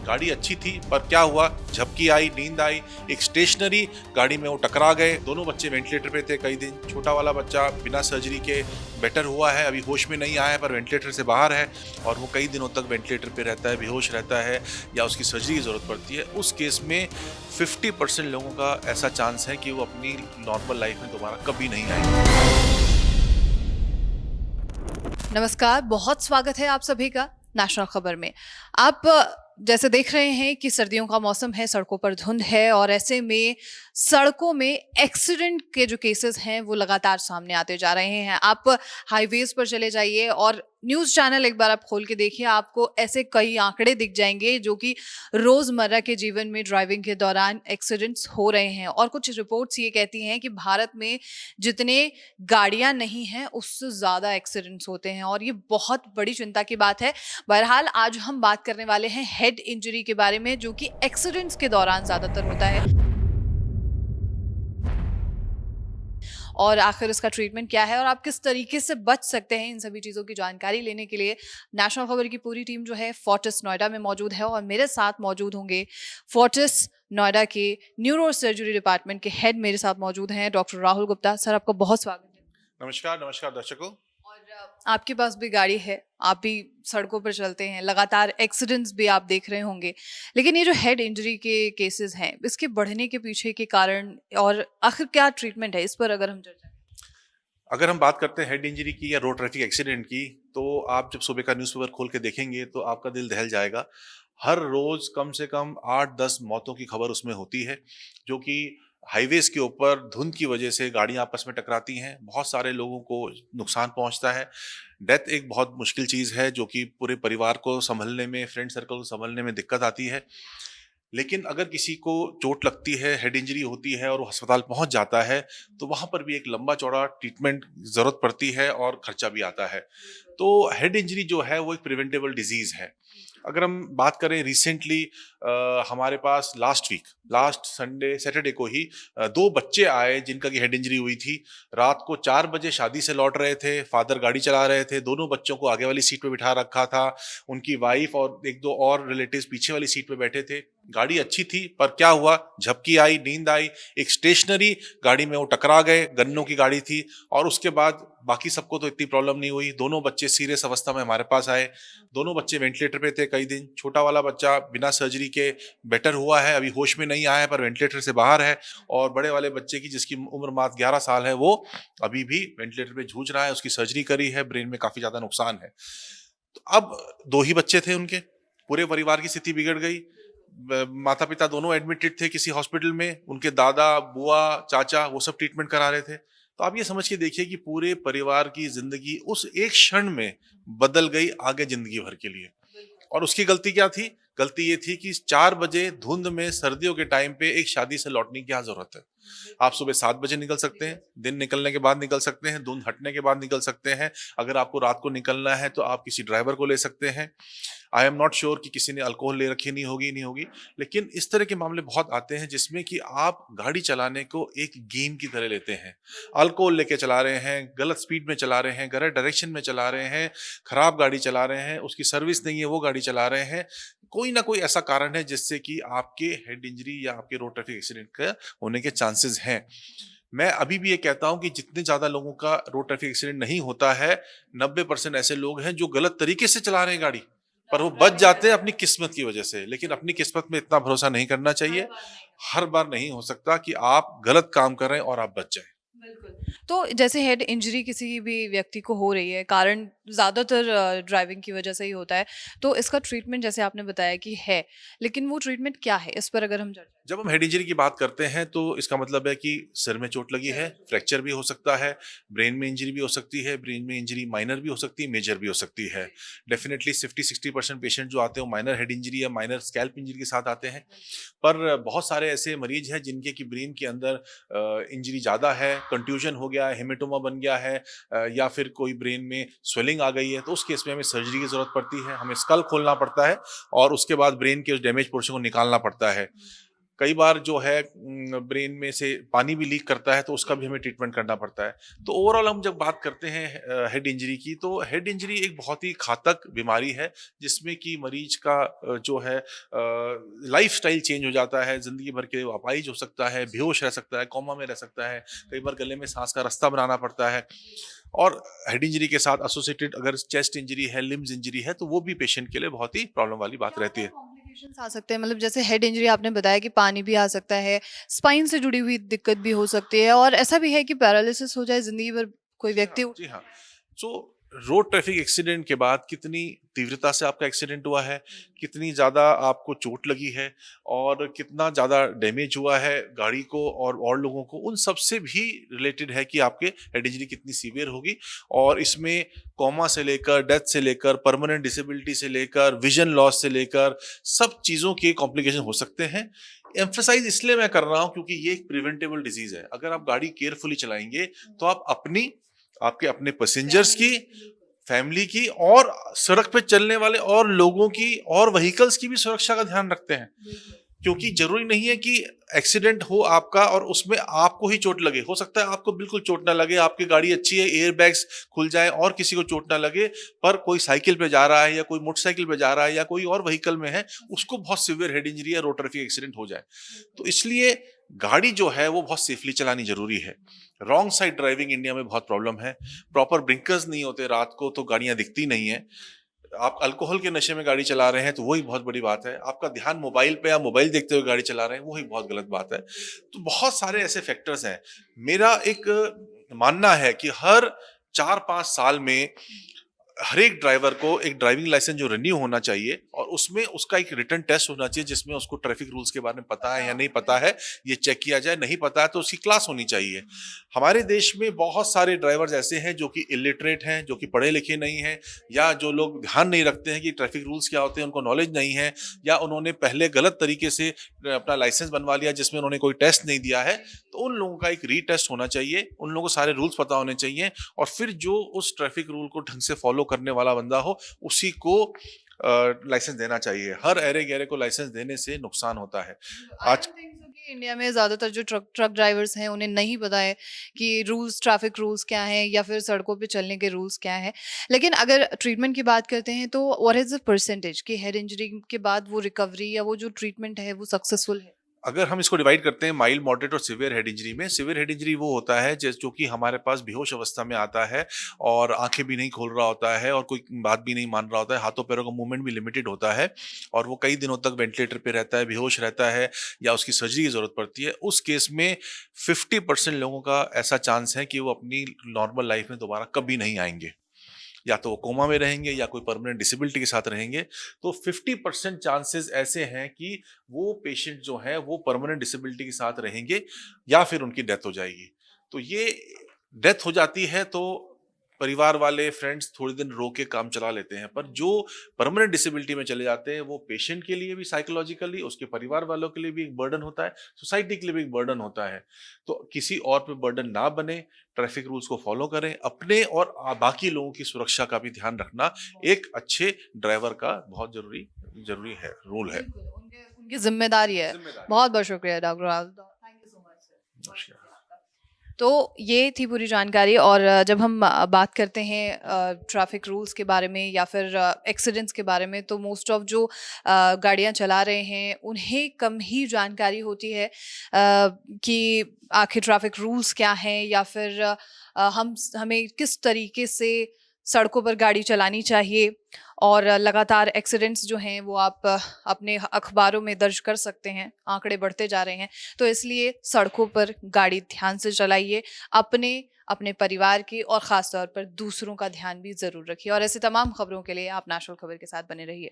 गाड़ी अच्छी थी पर क्या हुआ, झपकी आई, नींद आई, एक स्टेशनरी गाड़ी में वो टकरा गए। दोनों बच्चे वेंटिलेटर पे थे कई दिन। छोटा वाला बच्चा बिना सर्जरी के बेटर हुआ है, अभी होश में नहीं आया है पर वेंटिलेटर से बाहर है और वो कई दिनों तक वेंटिलेटर पे रहता है, बेहोश रहता है या उसकी सर्जरी की ज़रूरत पड़ती है। उस केस में 50% लोगों का ऐसा चांस है कि वो अपनी नॉर्मल लाइफ में दोबारा कभी नहीं आएंगे। नमस्कार, बहुत स्वागत है आप सभी का नेशनल खबर में। आप जैसे देख रहे हैं कि सर्दियों का मौसम है, सड़कों पर धुंध है और ऐसे में सड़कों में एक्सीडेंट के जो केसेस हैं वो लगातार सामने आते जा रहे हैं। आप हाईवेज पर चले जाइए और न्यूज़ चैनल एक बार आप खोल के देखिए, आपको ऐसे कई आंकड़े दिख जाएंगे जो कि रोजमर्रा के जीवन में ड्राइविंग के दौरान एक्सीडेंट्स हो रहे हैं। और कुछ रिपोर्ट्स ये कहती हैं कि भारत में जितने गाड़ियां नहीं हैं उससे ज्यादा एक्सीडेंट्स होते हैं और ये बहुत बड़ी चिंता की बात है। बहरहाल आज हम बात करने वाले हैं हेड इंजरी के बारे में, जो कि एक्सीडेंट्स के दौरान ज्यादातर होता है और आखिर इसका ट्रीटमेंट क्या है और आप किस तरीके से बच सकते हैं। इन सभी चीज़ों की जानकारी लेने के लिए नेशनल खबर की पूरी टीम जो है फोर्टिस नोएडा में मौजूद है और मेरे साथ मौजूद होंगे फोर्टिस नोएडा के न्यूरो सर्जरी डिपार्टमेंट के हेड मेरे साथ मौजूद हैं डॉक्टर राहुल गुप्ता। सर, आपका बहुत स्वागत है। नमस्कार, नमस्कार दर्शकों। और आपके पास भी गाड़ी है, आप भी सड़कों पर चलते हैं, लगातार एक्सीडेंट्स भी आप देख रहे होंगे। लेकिन ये जो हेड इंजरी के केसेस हैं, इसके बढ़ने के पीछे के कारण और आखिर क्या ट्रीटमेंट है, इस पर अगर हम चर्चा करें। अगर हम बात करते हैं हेड इंजरी की या रोड ट्रैफिक एक्सीडेंट की, तो आप जब सुबह का न्यूज़पेपर खोल के देखेंगे तो आपका दिल दहल जाएगा। हर रोज कम से कम 8-10 मौतों की खबर उसमें होती है, जो कि हाईवेज के ऊपर धुंध की वजह से गाड़ियां आपस में टकराती हैं। बहुत सारे लोगों को नुकसान पहुंचता है। डेथ एक बहुत मुश्किल चीज़ है जो कि पूरे परिवार को संभलने में, फ्रेंड सर्कल को संभलने में दिक्कत आती है। लेकिन अगर किसी को चोट लगती है, हेड इंजरी होती है और वो अस्पताल पहुंच जाता है, तो वहां पर भी एक लंबा चौड़ा ट्रीटमेंट ज़रूरत पड़ती है और खर्चा भी आता है। तो हेड इंजरी जो है वो एक प्रिवेंटेबल डिजीज़ है। अगर हम बात करें रिसेंटली, हमारे पास लास्ट संडे सैटरडे को ही 2 बच्चे आए जिनका की हेड इंजरी हुई थी। रात को 4 बजे शादी से लौट रहे थे, फादर गाड़ी चला रहे थे, दोनों बच्चों को आगे वाली सीट पे बिठा रखा था। उनकी वाइफ और 1-2 और रिलेटिव्स पीछे वाली सीट पे बैठे थे। गाड़ी अच्छी थी पर क्या हुआ, झपकी आई, नींद आई, एक स्टेशनरी गाड़ी में वो टकरा गए, गन्नों की गाड़ी थी और उसके बाद बाकी सबको तो इतनी प्रॉब्लम नहीं हुई। दोनों बच्चे सीरियस अवस्था में हमारे पास आए। दोनों बच्चे वेंटिलेटर पे थे कई दिन। छोटा वाला बच्चा बिना सर्जरी के बेटर हुआ है, अभी होश में नहीं आया है पर वेंटिलेटर से बाहर है और बड़े वाले बच्चे की जिसकी उम्र मात्र 11 साल है, वो अभी भी वेंटिलेटर पे जूझ रहा है। उसकी सर्जरी करी है, ब्रेन में काफी ज्यादा नुकसान है। तो अब 2 ही बच्चे थे उनके, पूरे परिवार की स्थिति बिगड़ गई। माता पिता दोनों एडमिटेड थे किसी हॉस्पिटल में, उनके दादा, बुआ, चाचा वो सब ट्रीटमेंट करा रहे थे। तो आप ये समझ के देखिए कि पूरे परिवार की जिंदगी उस एक क्षण में बदल गई आगे जिंदगी भर के लिए। और उसकी गलती क्या थी? गलती ये थी कि 4 बजे धुंध में सर्दियों के टाइम पे एक शादी से लौटने की क्या जरूरत है? आप सुबह 7 बजे निकल सकते हैं, दिन निकलने के बाद निकल सकते हैं, धुंध हटने के बाद निकल सकते हैं। अगर आपको रात को निकलना है तो आप किसी ड्राइवर को ले सकते हैं। आई एम नॉट श्योर कि किसी ने अल्कोहल ले रखी नहीं होगी। लेकिन इस तरह के मामले बहुत आते हैं जिसमें कि आप गाड़ी चलाने को एक गेम की तरह लेते हैं। अल्कोहल लेके चला रहे हैं, गलत स्पीड में चला रहे हैं, गलत डायरेक्शन में चला रहे हैं, खराब गाड़ी चला रहे हैं, उसकी सर्विस नहीं है वो गाड़ी चला रहे हैं। कोई ना कोई ऐसा कारण है जिससे कि आपके हेड इंजरी या आपके रोड ट्रैफिक एक्सीडेंट का होने के चांसेस हैं। मैं अभी भी ये कहता हूं कि जितने ज्यादा लोगों का रोड ट्रैफिक एक्सीडेंट नहीं होता है, 90% ऐसे लोग हैं जो गलत तरीके से चला रहे हैं गाड़ी, पर वो बच जाते हैं अपनी किस्मत की वजह से। लेकिन अपनी किस्मत में इतना भरोसा नहीं करना चाहिए। हर बार नहीं हो सकता कि आप गलत काम कर रहे हैं और आप बच जाएं। बिल्कुल। तो जैसे हेड इंजरी किसी भी व्यक्ति को हो रही है, कारण ज़्यादातर ड्राइविंग की वजह से ही होता है, तो इसका ट्रीटमेंट जैसे आपने बताया कि है, लेकिन वो ट्रीटमेंट क्या है? इस पर अगर हम चर्चा जब हम हेड इंजरी की बात करते हैं तो इसका मतलब है कि सिर में चोट लगी है, फ्रैक्चर भी हो सकता है, ब्रेन में इंजरी भी हो सकती है, ब्रेन में इंजरी माइनर भी हो सकती है, मेजर भी हो सकती है। डेफिनेटली 50-60% पेशेंट जो आते हैं वो माइनर हेड इंजरी या माइनर स्कैल्प इंजरी के साथ आते हैं। पर बहुत सारे ऐसे मरीज हैं जिनके की ब्रेन के अंदर इंजरी ज़्यादा है, कंट्यूजन हो गया है, हेमेटोमा बन गया है, या फिर कोई ब्रेन में स्वेलिंग आ गई है, तो उस केस में हमें सर्जरी की ज़रूरत पड़ती है। हमें स्कल खोलना पड़ता है और उसके बाद ब्रेन के उस डैमेज पोर्शन को निकालना पड़ता है। कई बार जो है ब्रेन में से पानी भी लीक करता है, तो उसका भी हमें ट्रीटमेंट करना पड़ता है। तो ओवरऑल हम जब बात करते हैं हेड इंजरी की, तो हेड इंजरी एक बहुत ही घातक बीमारी है, जिसमें कि मरीज का जो है लाइफस्टाइल चेंज हो जाता है, जिंदगी भर के वो अपाहिज हो सकता है, बेहोश रह सकता है, कोमा में रह सकता है, कई बार गले में सांस का रास्ता बनाना पड़ता है। और हेड इंजरी के साथ एसोसिएटेड अगर चेस्ट इंजरी है, लिम्स इंजरी है, तो वो भी पेशेंट के लिए बहुत ही प्रॉब्लम वाली बात रहती है। कॉम्प्लिकेशंस आ सकते हैं, मतलब जैसे हेड इंजरी आपने बताया कि पानी भी आ सकता है, स्पाइन से जुड़ी हुई दिक्कत भी हो सकती है, और ऐसा भी है कि पैरालिसिस हो जाए जिंदगी भर कोई व्यक्ति। जी हाँ। सो रोड ट्रैफिक एक्सीडेंट के बाद कितनी तीव्रता से आपका एक्सीडेंट हुआ है, कितनी ज़्यादा आपको चोट लगी है, और कितना ज़्यादा डैमेज हुआ है गाड़ी को और लोगों को, उन सब से भी रिलेटेड है कि आपके हेड इंजरी कितनी सीवियर होगी। और इसमें कोमा से लेकर, डेथ से लेकर, परमानेंट डिसेबिलिटी से लेकर, विजन लॉस से लेकर, सब चीज़ों के कॉम्प्लिकेशन हो सकते हैं। एम्फेसाइज इसलिए मैं कर रहा हूं क्योंकि ये एक प्रिवेंटेबल डिजीज है। अगर आप गाड़ी केयरफुली चलाएंगे, तो आप आपके अपने पैसेंजर्स की, फैमिली की, और सड़क पे चलने वाले और लोगों की और व्हीकल्स की भी सुरक्षा का ध्यान रखते हैं। क्योंकि जरूरी नहीं है कि एक्सीडेंट हो आपका और उसमें आपको ही चोट लगे। हो सकता है आपको बिल्कुल चोट ना लगे, आपकी गाड़ी अच्छी है, एयर बैग्स खुल जाए और किसी को चोट ना लगे, पर कोई साइकिल पे जा रहा है या कोई मोटरसाइकिल पे जा रहा है या कोई और व्हीकल में है, उसको बहुत सीवियर हेड इंजरी या रोड ट्रैफिक एक्सीडेंट हो जाए। तो इसलिए गाड़ी जो है वो बहुत सेफली चलानी जरूरी है। रॉन्ग साइड ड्राइविंग इंडिया में बहुत प्रॉब्लम है। प्रॉपर ब्रिंकर्स नहीं होते, रात को तो गाड़ियां दिखती नहीं है। आप अल्कोहल के नशे में गाड़ी चला रहे हैं, तो वही बहुत बड़ी बात है। आपका ध्यान मोबाइल पे या मोबाइल देखते हुए गाड़ी चला रहे हैं, वही बहुत गलत बात है। तो बहुत सारे ऐसे फैक्टर्स हैं। मेरा एक मानना है कि हर 4-5 साल में हर एक ड्राइवर को एक ड्राइविंग लाइसेंस जो रिन्यू होना चाहिए, और उसमें उसका एक रिटन टेस्ट होना चाहिए, जिसमें उसको ट्रैफिक रूल्स के बारे में पता है या नहीं पता है, ये चेक किया जाए। नहीं पता है तो उसकी क्लास होनी चाहिए। हमारे देश में बहुत सारे ड्राइवर्स ऐसे हैं जो कि इलिटरेट हैं, जो कि पढ़े लिखे नहीं हैं, या जो लोग ध्यान नहीं रखते हैं कि ट्रैफिक रूल्स क्या होते हैं, उनको नॉलेज नहीं है, या उन्होंने पहले गलत तरीके से अपना लाइसेंस बनवा लिया जिसमें उन्होंने कोई टेस्ट नहीं दिया है। तो उन लोगों का एक रीटेस्ट होना चाहिए, उन लोगों को सारे रूल्स पता होने चाहिए, और फिर जो उस ट्रैफिक रूल को ढंग से फॉलो करने वाला बंदा हो, उसी को लाइसेंस देना चाहिए। हर अरे गहरे को लाइसेंस देने से नुकसान होता है। आज इंडिया में ज्यादातर जो ट्रक ड्राइवर्स हैं उन्हें नहीं पता है कि रूल्स, ट्रैफिक रूल्स क्या हैं, या फिर सड़कों पे चलने के रूल्स क्या हैं। लेकिन अगर ट्रीटमेंट की बात करते हैं, तो व्हाट इज द परसेंटेज कि हेड इंजरी के बाद वो रिकवरी या वो जो ट्रीटमेंट है वो सक्सेसफुल है? अगर हम इसको डिवाइड करते हैं माइल्ड, मॉडरेट और सिवियर हेड इंजरी में, सिवियर हेड इंजरी वो होता है जो कि हमारे पास बेहोश अवस्था में आता है, और आंखें भी नहीं खोल रहा होता है, और कोई बात भी नहीं मान रहा होता है, हाथों पैरों का मूवमेंट भी लिमिटेड होता है, और वो कई दिनों तक वेंटिलेटर पे रहता है, बेहोश रहता है, या उसकी सर्जरी की जरूरत पड़ती है। उस केस में 50% लोगों का ऐसा चांस है कि वो अपनी नॉर्मल लाइफ में दोबारा कभी नहीं आएंगे, या तो वो कोमा में रहेंगे या कोई परमानेंट डिसेबिलिटी के साथ रहेंगे। तो 50% चांसेस ऐसे हैं कि वो पेशेंट जो है वो परमानेंट डिसेबिलिटी के साथ रहेंगे, या फिर उनकी डेथ हो जाएगी। तो ये डेथ हो जाती है तो परिवार वाले, फ्रेंड्स थोड़े दिन रो के काम चला लेते हैं, पर जो परमानेंट डिसेबिलिटी में चले जाते हैं, वो पेशेंट के लिए भी साइकोलॉजिकली, उसके परिवार वालों के लिए भी एक बर्डन होता है, सोसाइटी के लिए भी एक बर्डन होता है। तो किसी और पे बर्डन ना बने, ट्रैफिक रूल्स को फॉलो करें, अपने और बाकी लोगों की सुरक्षा का भी ध्यान रखना एक अच्छे ड्राइवर का बहुत जरूरी जरूरी है, रूल है। बिल्कुल, उनके उनकी जिम्मेदारी है। बहुत बहुत शुक्रिया doctor Rahul, thank you so much. नमस्कार। तो ये थी पूरी जानकारी। और जब हम बात करते हैं ट्रैफिक रूल्स के बारे में या फिर एक्सीडेंट्स के बारे में, तो मोस्ट ऑफ जो गाड़ियां चला रहे हैं उन्हें कम ही जानकारी होती है कि आखिर ट्रैफिक रूल्स क्या हैं, या फिर हमें किस तरीके से सड़कों पर गाड़ी चलानी चाहिए। और लगातार एक्सीडेंट्स जो हैं वो आप अपने अखबारों में दर्ज कर सकते हैं, आंकड़े बढ़ते जा रहे हैं। तो इसलिए सड़कों पर गाड़ी ध्यान से चलाइए, अपने अपने परिवार की और ख़ास तौर पर दूसरों का ध्यान भी ज़रूर रखिए। और ऐसे तमाम खबरों के लिए आप नेशनल खबर के साथ बने रहिए।